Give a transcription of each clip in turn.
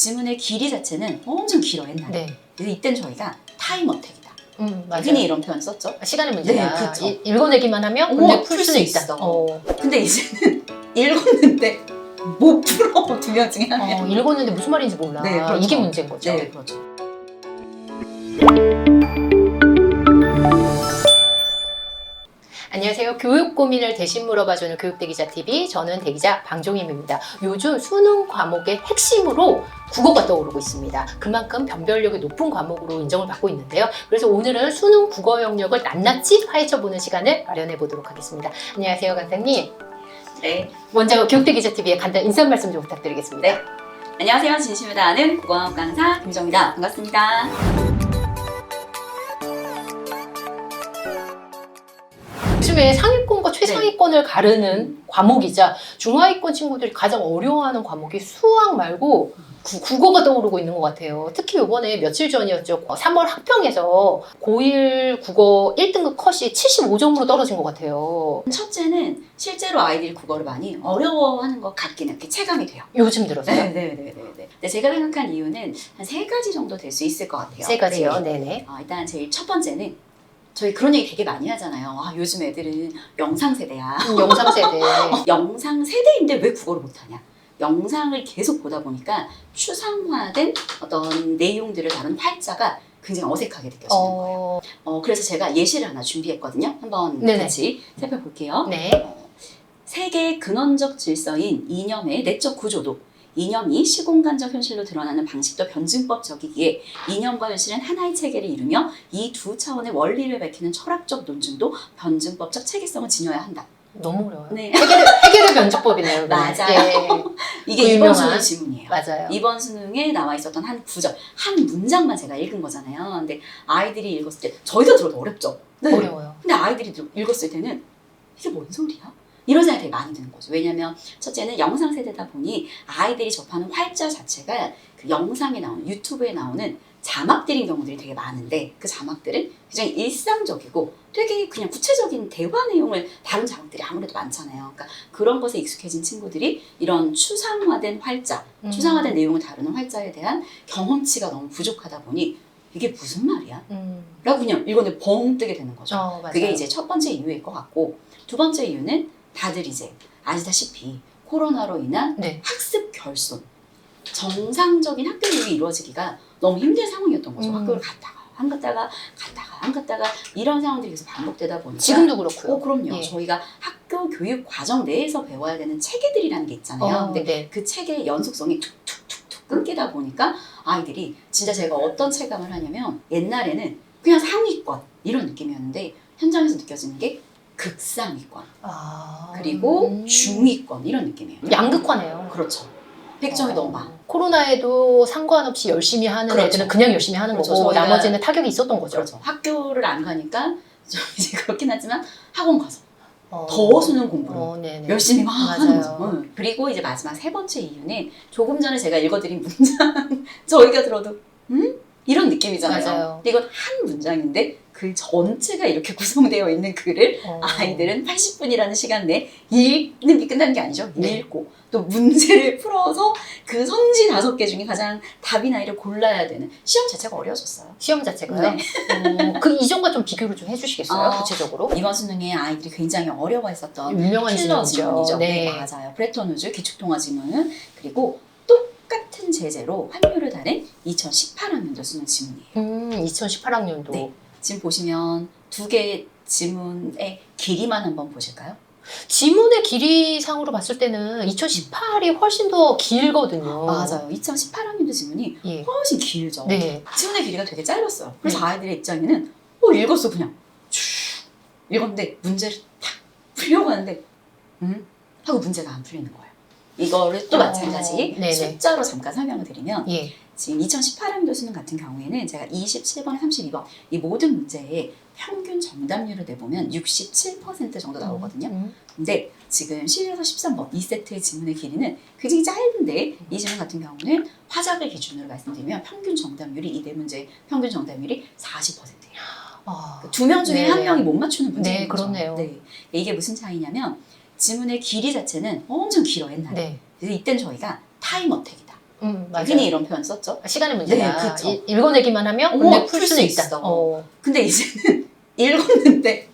지문의 길이 자체는 엄청 길어 옛날에. 네. 그래서 이땐 저희가 타임어택이다. 맞아요. 흔히 이런 표현 썼죠. 시간의 문제다. 네, 그렇죠. 읽어내기만 하면 문제 풀 수는 있다. 근데 이제는 읽었는데 못 풀어. 두 명 중에 한 명. 읽었는데 무슨 말인지 몰라. 네, 그렇죠. 이게 문제인 거죠. 네, 그렇죠. 안녕하세요. 교육 고민을 대신 물어봐주는 교육대기자TV, 저는 대기자 방종임입니다. 요즘 수능 과목의 핵심으로 국어가 떠오르고 있습니다. 그만큼 변별력이 높은 과목으로 인정을 받고 있는데요. 그래서 오늘은 수능 국어 영역을 낱낱이 파헤쳐보는 시간을 마련해 보도록 하겠습니다. 안녕하세요, 강사님. 네. 먼저 교육대기자TV의 간단한 인사 말씀 좀 부탁드리겠습니다. 네. 안녕하세요. 진심을 다하는 국어학원 강사 김정희다. 반갑습니다. 요즘에 상위권과 최상위권을 가르는 과목이자 중하위권 친구들이 가장 어려워하는 과목이 수학 말고 국어가 떠오르고 있는 것 같아요. 특히 이번에 며칠 전이었죠. 3월 학평에서 고1 국어 1등급 컷이 75점으로 떨어진 것 같아요. 첫째는 실제로 아이들이 국어를 많이 어려워하는 것 같긴 이렇게 체감이 돼요. 요즘 들어서요? 네. 근데 제가 생각한 이유는 한 3가지 정도 될 수 있을 것 같아요. 3가지요? 네네. 일단 제일 첫 번째는 저희 그런 얘기 되게 많이 하잖아요. 요즘 애들은 영상 세대야. 영상 세대. 영상 세대인데 왜 국어를 못하냐? 영상을 계속 보다 보니까 추상화된 어떤 내용들을 다룬 활자가 굉장히 어색하게 느껴지는 거예요. 그래서 제가 예시를 하나 준비했거든요. 한번 네네. 같이 살펴볼게요. 네. 세계의 근원적 질서인 이념의 내적 구조도 이념이 시공간적 현실로 드러나는 방식도 변증법적이기에 이념과 현실은 하나의 체계를 이루며 이 두 차원의 원리를 밝히는 철학적 논증도 변증법적 체계성을 지녀야 한다. 너무 어려워요. 네. 해결의 변주법이네요. 맞아요. 이게 이번 수능 지문이에요. 맞아요. 이번 수능에 나와 있었던 한 구절, 한 문장만 제가 읽은 거잖아요. 근데 아이들이 읽었을 때 저희가 들어도 어렵죠. 네. 어려워요. 근데 아이들이 읽었을 때는 이게 뭔 소리야? 이런 생각이 되게 많이 드는 거죠. 왜냐면 첫째는 영상 세대다 보니 아이들이 접하는 활자 자체가 그 영상에 나오는 유튜브에 나오는 자막들인 경우들이 되게 많은데 그 자막들은 굉장히 일상적이고 되게 그냥 구체적인 대화 내용을 다룬 자막들이 아무래도 많잖아요. 그러니까 그런 것에 익숙해진 친구들이 이런 추상화된 활자, 추상화된 내용을 다루는 활자에 대한 경험치가 너무 부족하다 보니 이게 무슨 말이야? 라고 그냥 이거는 벙 뜨게 되는 거죠. 맞아요. 그게 이제 첫 번째 이유일 것 같고 두 번째 이유는 다들 이제 아시다시피 코로나로 인한 학습 결손, 정상적인 학교 교육이 이루어지기가 너무 힘든 상황이었던 거죠. 학교를 갔다가 안 갔다가 이런 상황들이 계속 반복되다 보니까 지금도 그렇고요. 그럼요. 예. 저희가 학교 교육 과정 내에서 배워야 되는 체계들이라는 게 있잖아요. 근데 그 체계의 연속성이 툭툭툭툭 끊기다 보니까 아이들이 진짜 제가 어떤 체감을 하냐면 옛날에는 그냥 상위권 이런 느낌이었는데 현장에서 느껴지는 게 극상위권 그리고 중위권 이런 느낌이에요. 양극화네요. 그렇죠. 100점이 너무 많아. 코로나에도 상관없이 열심히 하는 애들은 그냥 열심히 하는 거고 나머지는 타격이 있었던 거죠. 그렇죠. 학교를 안 가니까 좀 이제 그렇긴 하지만 학원 가서 더 수능 공부를 열심히 막 하는 거죠. 그리고 이제 마지막 세 번째 이유는 조금 전에 제가 읽어드린 문장 저희가 들어도 이런 느낌이잖아요. 맞아요. 근데 이건 한 문장인데 그 전체가 이렇게 구성되어 있는 글을 아이들은 80분이라는 시간 내에 읽는 게 끝나는 게 아니죠. 읽고 또 문제를 풀어서 그 선지 5개 중에 가장 답인 아이를 골라야 되는 시험 자체가 어려워졌어요. 시험 자체가요? 그 이전과 좀 비교를 좀 해주시겠어요? 구체적으로? 이번 수능에 아이들이 굉장히 어려워했었던 유명한 킬러 지문이죠. 지문이죠. 네, 맞아요. 브레톤 우즈 기축통화 지문 그리고 똑같은 제재로 환율을 다른 2018학년도 수능 지문이에요. 2018학년도. 네. 지금 보시면 2개의 지문의 길이만 한번 보실까요? 지문의 길이상으로 봤을 때는 2018이 훨씬 더 길거든요. 맞아요. 2018학년도 지문이 훨씬 길죠. 네. 지문의 길이가 되게 짧았어요. 그래서 아이들의 입장에는 읽었어 그냥 쭉 읽었는데 문제를 탁 풀려고 하는데 하고 문제가 안 풀리는 거예요. 이거를 또 마찬가지 숫자로 잠깐 설명을 드리면 지금 2018학년도 수능 같은 경우에는 제가 27번, 32번 이 모든 문제에 평균 정답률을 내보면 67% 정도 나오거든요. 근데 지금 11에서 13번 2세트의 지문의 길이는 굉장히 짧은데 이 지문 같은 경우는 화작을 기준으로 말씀드리면 평균 정답률이 이 네 문제의 평균 정답률이 40%예요. 2명 중에 한 명이 못 맞추는 문제인 거죠. 그렇네요. 이게 무슨 차이냐면 지문의 길이 자체는 엄청 길어 옛날에. 그래서 이땐 저희가 타임어택이다. 맞아요. 흔히 이런 표현 썼죠. 시간의 문제다. 네, 그쵸. 읽어내기만 하면 문제 풀 수는 있다. 근데 이제는 읽었는데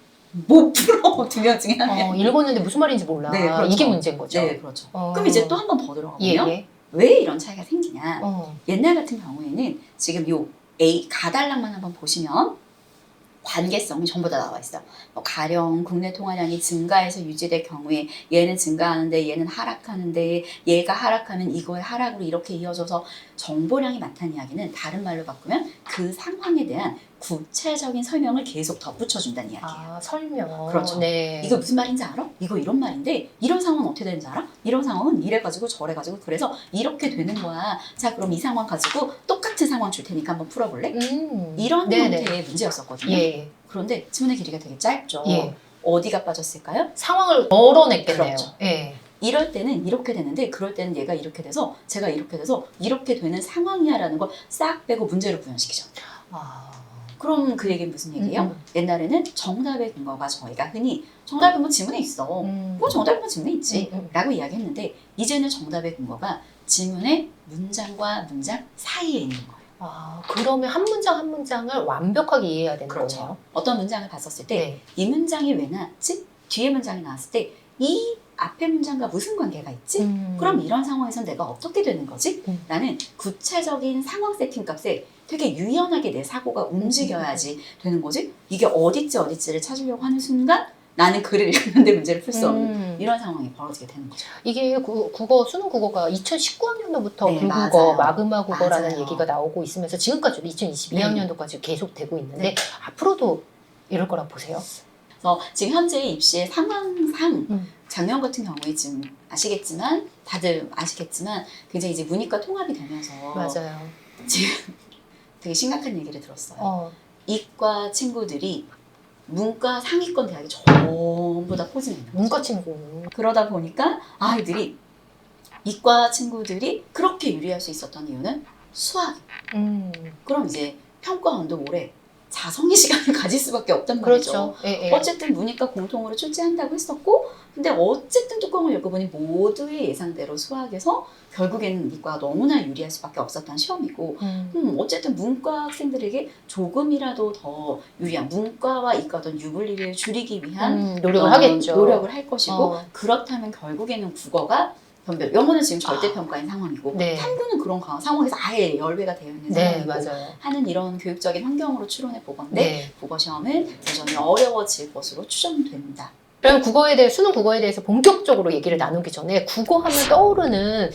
못 풀어. 두 명 중에 한 명. 읽었는데 무슨 말인지 몰라. 네, 그렇죠. 이게 문제인 거죠. 네, 그렇죠. 그럼 이제 또 한 번 더 들어가 보면 예. 왜 이런 차이가 생기냐. 옛날 같은 경우에는 지금 요 A 가달락만 한번 보시면 관계성이 전부 다 나와 있어요. 가령 국내 통화량이 증가해서 유지될 경우에 얘는 증가하는데 얘는 하락하는데 얘가 하락하면 이거의 하락으로 이렇게 이어져서 정보량이 많다는 이야기는 다른 말로 바꾸면 그 상황에 대한 구체적인 설명을 계속 덧붙여준다는 이야기예요. 설명. 그렇죠. 네. 이거 무슨 말인지 알아? 이거 이런 말인데 이런 상황은 어떻게 되는지 알아? 이런 상황은 이래가지고 저래가지고 그래서 이렇게 되는 거야. 자 그럼 이 상황 가지고 똑같은 상황 줄 테니까 한번 풀어볼래? 이런 형태의 문제였었거든요. 예. 그런데 지문의 길이가 되게 짧죠. 예. 어디가 빠졌을까요? 상황을 덜어냈겠네요. 그렇죠. 예. 이럴 때는 이렇게 되는데 그럴 때는 얘가 이렇게 돼서 제가 이렇게 돼서 이렇게 되는 상황이야라는 걸 싹 빼고 문제로 구현시키죠. 그럼 그 얘기는 무슨 얘기예요? 옛날에는 정답의 근거가 저희가 흔히 정답은 뭐 지문에 있어. 뭐 정답은 뭐 지문에 있지. 라고 이야기했는데 이제는 정답의 근거가 지문의 문장과 문장 사이에 있는 거예요. 그러면 한 문장 한 문장을 완벽하게 이해해야 되는 그렇죠. 거네요. 어떤 문장을 봤었을 때 이 네. 문장이 왜 나왔지? 뒤에 문장이 나왔을 때 이 앞에 문장과 무슨 관계가 있지? 그럼 이런 상황에서 내가 어떻게 되는 거지? 라는 구체적인 상황 세팅 값에 되게 유연하게 내 사고가 움직여야지 되는 거지? 이게 어딨지를 찾으려고 하는 순간 나는 글을 읽는데 문제를 풀 수 없는 이런 상황이 벌어지게 되는 거죠. 이게 국어, 수능 국어가 2019학년도부터 네, 불국어, 맞아요. 마그마 국어라는 맞아요. 얘기가 나오고 있으면서 지금까지도 2022학년도까지 계속 되고 있는데 네. 앞으로도 이럴 거라 보세요? 그래서 지금 현재 입시의 상황상 작년 같은 경우에 지금 아시겠지만 다들 아시겠지만 굉장히 이제 문이과 통합이 되면서 맞아요. 지금 되게 심각한 얘기를 들었어요. 이과 친구들이 문과 상위권 대학에 전부 다 포진해요. 문과 친구. 그러다 보니까 아이들이 이과 친구들이 그렇게 유리할 수 있었던 이유는 수학. 그럼 이제 평가원도 올해 자성의 시간을 가질 수밖에 없단 말이죠. 그렇죠. 예. 어쨌든 문이과 공통으로 출제한다고 했었고 근데 어쨌든 뚜껑을 읽어보니 모두의 예상대로 수학에서 결국에는 이과가 너무나 유리할 수밖에 없었던 시험이고 어쨌든 문과 학생들에게 조금이라도 더 유리한 문과와 이과 어떤 유불리를 줄이기 위한 노력을 하겠죠. 노력을 할 것이고 그렇다면 결국에는 국어가 변별, 영어는 지금 절대평가인 상황이고 네. 탐구는 그런 상황에서 아예 열배가 되어 있는 네, 상황이고 맞아요. 하는 이런 교육적인 환경으로 추론해 보건데 네. 국어시험은 여전히 어려워질 것으로 추정됩니다. 그럼 국어에 대해 수능 국어에 대해서 본격적으로 얘기를 나누기 전에 국어하면 떠오르는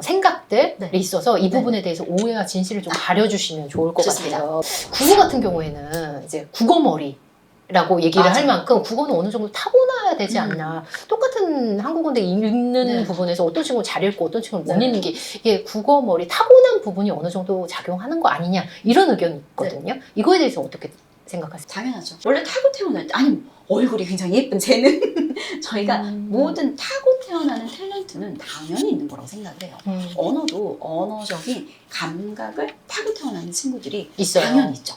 생각들이 네. 있어서 이 네. 부분에 대해서 오해와 진실을 좀 가려주시면 좋을 것 좋습니다. 같아요. 국어 같은 경우에는 이제 국어머리라고 얘기를 맞아요. 할 만큼 국어는 어느 정도 타고나야 되지 않나. 똑같은 한국어인데 읽는 네. 부분에서 어떤 친구는 잘 읽고 어떤 친구는 못 네. 읽는 게 이게 국어머리 타고난 부분이 어느 정도 작용하는 거 아니냐 이런 의견이 있거든요. 이거에 대해서 어떻게 생각하세요? 당연하죠. 원래 타고 태어날 때 아니 얼굴이 굉장히 예쁜 쟤는 저희가 모든 타고 태어나는 탤런트는 당연히 있는 거라고 생각을 해요. 언어도 언어적인 감각을 타고 태어나는 친구들이 있어요. 당연히 있죠.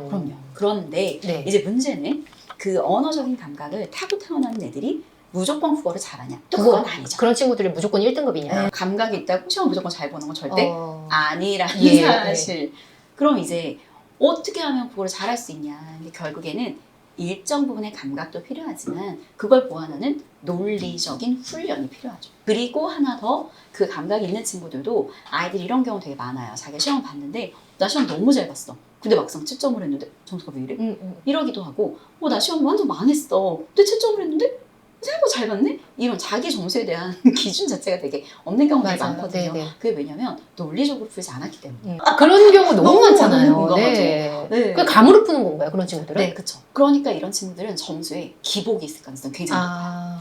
그럼요. 그런데 네. 이제 문제는 그 언어적인 감각을 타고 태어나는 애들이 무조건 국어를 잘하냐? 또 그건 아니죠. 그런 친구들이 무조건 1등급이냐? 감각이 있다고 시험 무조건 잘 보는 건 절대 아니라는 예, 사실. 그럼 이제 어떻게 하면 국어를 잘할 수 있냐? 근데 결국에는 일정 부분의 감각도 필요하지만 그걸 보완하는 논리적인 훈련이 필요하죠. 그리고 하나 더 그 감각이 있는 친구들도 아이들이 이런 경우 되게 많아요. 자기가 시험 봤는데 나 시험 너무 잘 봤어. 근데 막상 채점을 했는데 점수가 왜 이래? 이러기도 하고 나 시험 완전 망했어. 근데 채점을 했는데 생각보다 잘 봤네? 이런 자기 점수에 대한 기준 자체가 되게 없는 경우가 맞아요. 많거든요. 네네. 그게 왜냐면 논리적으로 풀지 않았기 때문에. 그런 경우 너무 너무 많잖아요. 공감하죠. 네. 네. 그 감으로 푸는 건가요, 그런 친구들은? 네, 그렇죠. 그러니까 이런 친구들은 점수에 기복이 있을 가능성이 굉장히 높아요.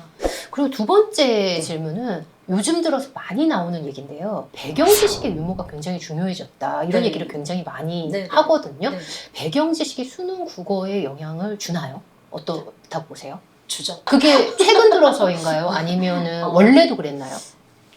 그리고 두 번째 질문은 요즘 들어서 많이 나오는 얘기인데요. 배경 지식의 유무가 굉장히 중요해졌다. 이런 네. 얘기를 굉장히 많이 네, 네. 하거든요. 네. 배경 지식이 수능 국어에 영향을 주나요? 어떻다고 보세요? 주죠. 그게 최근 들어서인가요? 아니면은 원래도 그랬나요?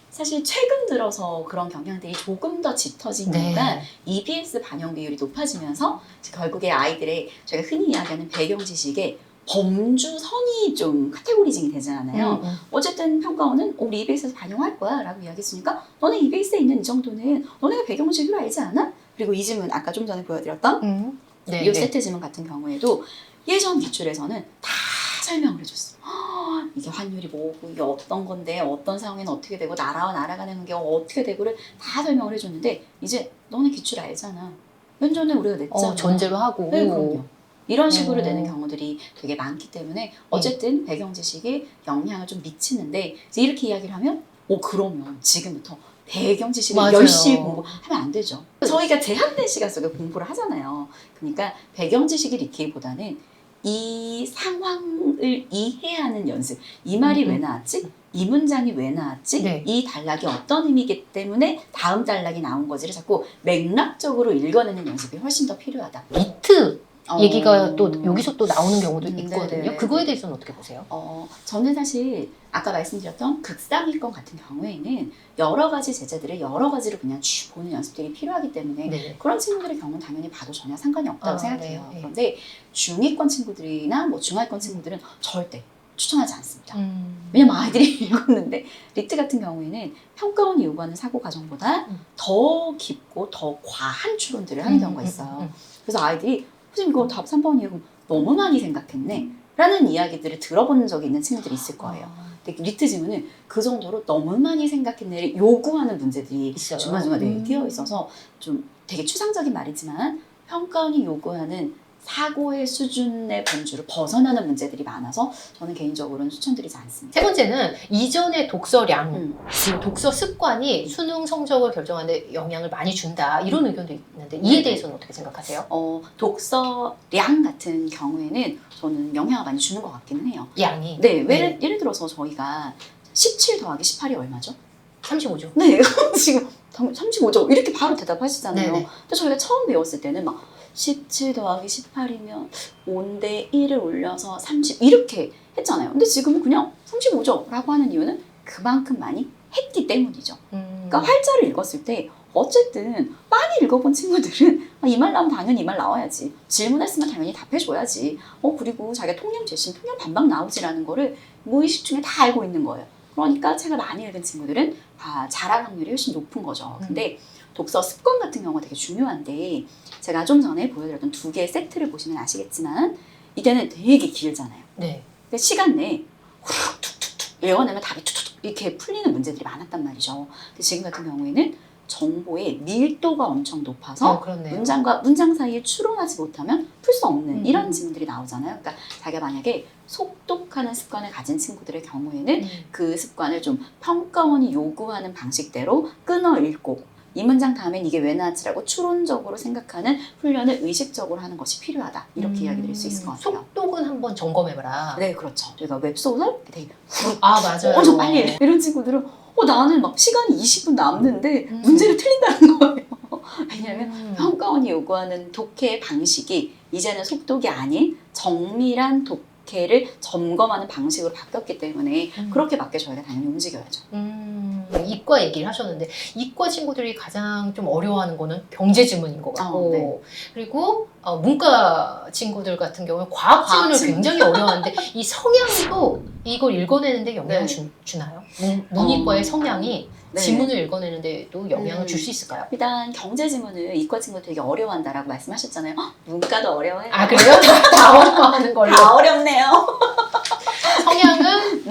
사실 최근 들어서 그런 경향들이 조금 더 짙어진 이유가 EBS 반영 비율이 높아지면서 결국에 아이들의 저희가 흔히 이야기하는 배경 지식에 범주선이 좀 카테고리징이 되잖아요. 음. 어쨌든 평가원은 우리 EBS에서 반영할 거야 라고 이야기했으니까 너네 EBS에 있는 이 정도는 너네가 배경지식으로 알지 않아? 그리고 이 지문 아까 좀 전에 보여드렸던 네, 이 네. 세트 지문 같은 경우에도 예전 기출에서는 다 설명을 해줬어. 이게 환율이 뭐고 이게 어떤 건데 어떤 상황에는 어떻게 되고 나라와 나라 간의 관계가 어떻게 되고를 다 설명을 해줬는데 이제 너네 기출 알잖아. 면전에 우리가 냈잖아. 전제로 하고. 네, 그럼요. 이런 식으로 어. 되는 경우들이 되게 많기 때문에 어쨌든 배경 지식이 영향을 좀 미치는데 이제 이렇게 이야기를 하면 그러면 지금부터 배경 지식을 맞아요. 열심히 공부하면 안 되죠. 저희가 제한된 시간 속에 공부를 하잖아요. 그러니까 배경 지식을 익히기보다는 이 상황을 이해하는 연습. 이 말이 왜 나왔지? 이 문장이 왜 나왔지? 네. 이 단락이 어떤 의미이기 때문에 다음 단락이 나온 거지를 자꾸 맥락적으로 읽어내는 연습이 훨씬 더 필요하다. 리트 얘기가 또 어. 여기서 또 나오는 경우도 있거든요. 네네네. 그거에 대해서는 어떻게 보세요? 저는 사실 아까 말씀드렸던 극상위권 같은 경우에는 여러 가지 제자들을 여러 가지로 그냥 쭉 보는 연습들이 필요하기 때문에 네. 그런 친구들의 경우는 당연히 봐도 전혀 상관이 없다고 생각해요. 네. 그런데 중위권 친구들이나 뭐 중하위권 친구들은 절대 추천하지 않습니다. 왜냐면 아이들이 읽었는데 리트 같은 경우에는 평가원이 요구하는 사고 과정보다 더 깊고 더 과한 추론들을 하는 경우가 있어요. 그래서 아이들이 선생님 이거 답 3번 이거 너무 많이 생각했네 라는 이야기들을 들어본 적이 있는 친구들이 있을 거예요. 근데 리트 지문은 그 정도로 너무 많이 생각했네를 요구하는 문제들이 있어요. 중간중간 띄어 있어서 좀 되게 추상적인 말이지만 평가원이 요구하는 사고의 수준의 범주를 벗어나는 문제들이 많아서 저는 개인적으로는 추천드리지 않습니다. 세 번째는 이전의 독서량, 그리고 독서 습관이 음. 수능 성적을 결정하는 데 영향을 많이 준다. 이런 의견도 있는데 이에 네네. 대해서는 어떻게 생각하세요? 독서량 같은 경우에는 저는 영향을 많이 주는 것 같기는 해요. 양이. 네, 네. 예를 들어서 저희가 17 더하기 18이 얼마죠? 35죠. 네, 지금 35죠. 이렇게 바로 대답하시잖아요. 네네. 근데 저희가 처음 배웠을 때는 막 17 더하기 18이면 5인데 1을 올려서 30 이렇게 했잖아요. 근데 지금은 그냥 35죠 라고 하는 이유는 그만큼 많이 했기 때문이죠. 그러니까 활자를 읽었을 때 어쨌든 많이 읽어본 친구들은 이 말 나오면 당연히 이 말 나와야지. 질문했으면 당연히 답해줘야지. 그리고 자기가 통념 제신, 통념 반박 나오지라는 거를 무의식 중에 다 알고 있는 거예요. 그러니까 책을 많이 읽은 친구들은 잘할 확률이 훨씬 높은 거죠. 근데 독서 습관 같은 경우가 되게 중요한데 제가 좀 전에 보여드렸던 두 개의 세트를 보시면 아시겠지만 이때는 되게 길잖아요. 네. 근데 시간 내에 훅 툭툭툭 외워내면 답이 툭툭 이렇게 풀리는 문제들이 많았단 말이죠. 근데 지금 같은 경우에는 정보의 밀도가 엄청 높아서 그렇네요. 문장과 문장 사이에 추론하지 못하면 풀 수 없는 이런 음. 지문들이 나오잖아요. 그러니까 자기가 만약에 속독하는 습관을 가진 친구들의 경우에는 그 습관을 좀 평가원이 요구하는 방식대로 끊어 읽고 이 문장 다음엔 이게 왜 나왔지라고 추론적으로 생각하는 훈련을 의식적으로 하는 것이 필요하다. 이렇게 이야기 드릴 수 있을 것 같아요. 속독은 한번 점검해봐라. 네, 그렇죠. 저희가 웹소설 되게 맞아요. 엄청 빨리 읽 이런 친구들은 나는 막 시간이 20분 남는데 음. 문제를 틀린다는 거예요. 왜냐하면 평가원이 요구하는 독해 방식이 이제는 속독이 아닌 정밀한 독해를 점검하는 방식으로 바뀌었기 때문에 그렇게 맞게 저희가 당연히 움직여야죠. 이과 얘기를 하셨는데 이과 친구들이 가장 좀 어려워하는 거는 경제 지문인 것 같고 네. 그리고 문과 친구들 같은 경우는 과학 지문을 지문. 굉장히 어려워하는데 이 성향도 이걸 읽어내는데 영향을 네. 주나요? 문이과의 성향이 네. 지문을 읽어내는데도 영향을 줄 수 있을까요? 일단 경제 지문을 이과 친구들 되게 어려워한다라고 말씀하셨잖아요. 문과도 어려워해요. 아 그래요? 다 어려워하는 걸로. 다 어렵네요. 성향은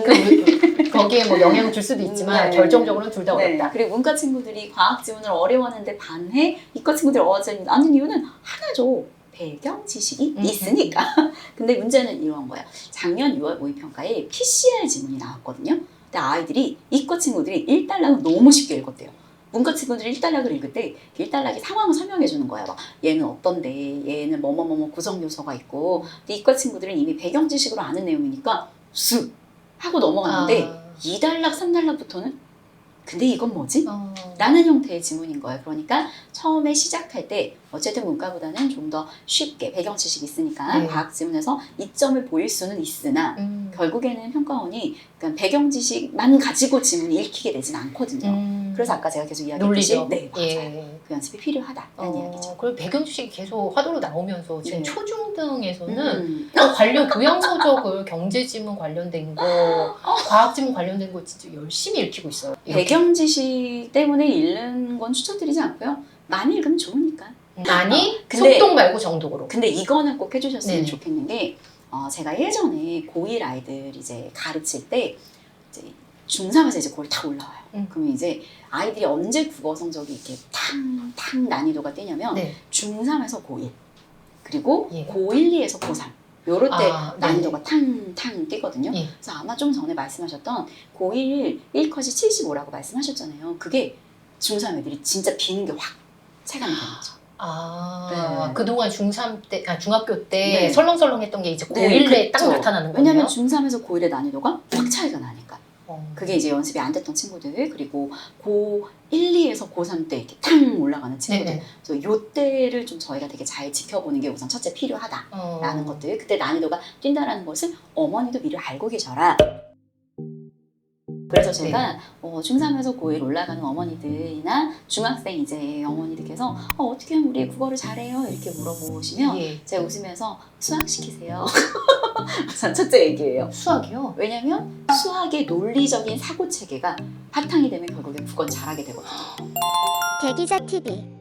거기에 뭐 영향을 줄 수도 있지만 네. 결정적으로는 둘 다 어렵다. 그리고 문과 친구들이 과학 지문을 어려워하는데 반해 이과 친구들이 어려워하지 않는 이유는 하나죠. 배경 지식이 있으니까. 근데 문제는 이런 거야. 작년 6월 모의평가에 PCR 지문이 나왔거든요. 근데 아이들이 이과 친구들이 1단락을 너무 쉽게 읽었대요. 문과 친구들이 1단락을 읽을 때 1단락이 상황을 설명해 주는 거야. 막 얘는 어떤데, 얘는 뭐뭐뭐뭐 구성 요소가 있고. 근데 이과 친구들은 이미 배경 지식으로 아는 내용이니까 쓱 하고 넘어갔는데 2단락, 3단락부터는 근데 이건 뭐지? 라는 형태의 지문인 거예요. 그러니까 처음에 시작할 때 어쨌든 문과보다는 좀 더 쉽게 배경 지식이 있으니까 네. 과학 지문에서 이점을 보일 수는 있으나 결국에는 평가원이 그러니까 배경 지식만 가지고 지문이 읽히게 되진 않거든요. 그래서 아까 제가 계속 이야기했듯이 논리죠. 네, 맞아요. 예. 그 연습이 필요하다라는 이야기죠. 그리고 배경 지식이 계속 화두로 나오면서 지금 네. 초중등에서는 관련 교양 서적을 경제지문 관련된 거, 과학지문 관련된 거 진짜 열심히 읽히고 있어요. 이렇게. 배경 지식 때문에 읽는 건 추천드리지 않고요. 많이 읽으면 좋으니까. 많이 근데- 속독 말고 정독으로. 근데 이거는 꼭 해주셨으면 네네. 좋겠는 게 제가 예전에 고1 아이들 이제 가르칠 때 이제 중3에서 이제 고1 다 올라와요. 그러면 이제 아이들이 언제 국어 성적이 이렇게 탕탕 난이도가 뛰냐면 네. 중3에서 고1 그리고 예. 고1, 2에서 고3 요럴 때 아, 난이도가 탕탕 뛰거든요. 예. 그래서 아마 좀 전에 말씀하셨던 고1 1컷이 75라고 말씀하셨잖아요. 그게 중3 애들이 진짜 비는 게 확 체감이 되는 거죠. 네. 그동안 중3 때, 중학교 때 네. 설렁설렁했던 게 이제 네, 고1에 딱 그쵸. 나타나는 거예요. 왜냐하면 중3에서 고1의 난이도가 확 차이가 나니까. 어. 그게 이제 연습이 안 됐던 친구들 그리고 고1, 2에서 고3 때 이렇게 탕 올라가는 친구들 네네. 그래서 요때를 좀 저희가 되게 잘 지켜보는 게 우선 첫째 필요하다라는 것들 그때 난이도가 뛴다라는 것을 어머니도 미리 알고 계셔라. 그래서 제가 중3에서 고1 올라가는 어머니들이나 중학생 이제 어머니들께서 어떻게 하면 우리 국어를 잘해요? 이렇게 물어보시면 예. 제가 웃으면서 수학 시키세요. 우선 첫째 얘기예요. 수학이요? 왜냐면 수학의 논리적인 사고 체계가 바탕이 되면 결국에 국어는 잘하게 되거든요. 대기자 TV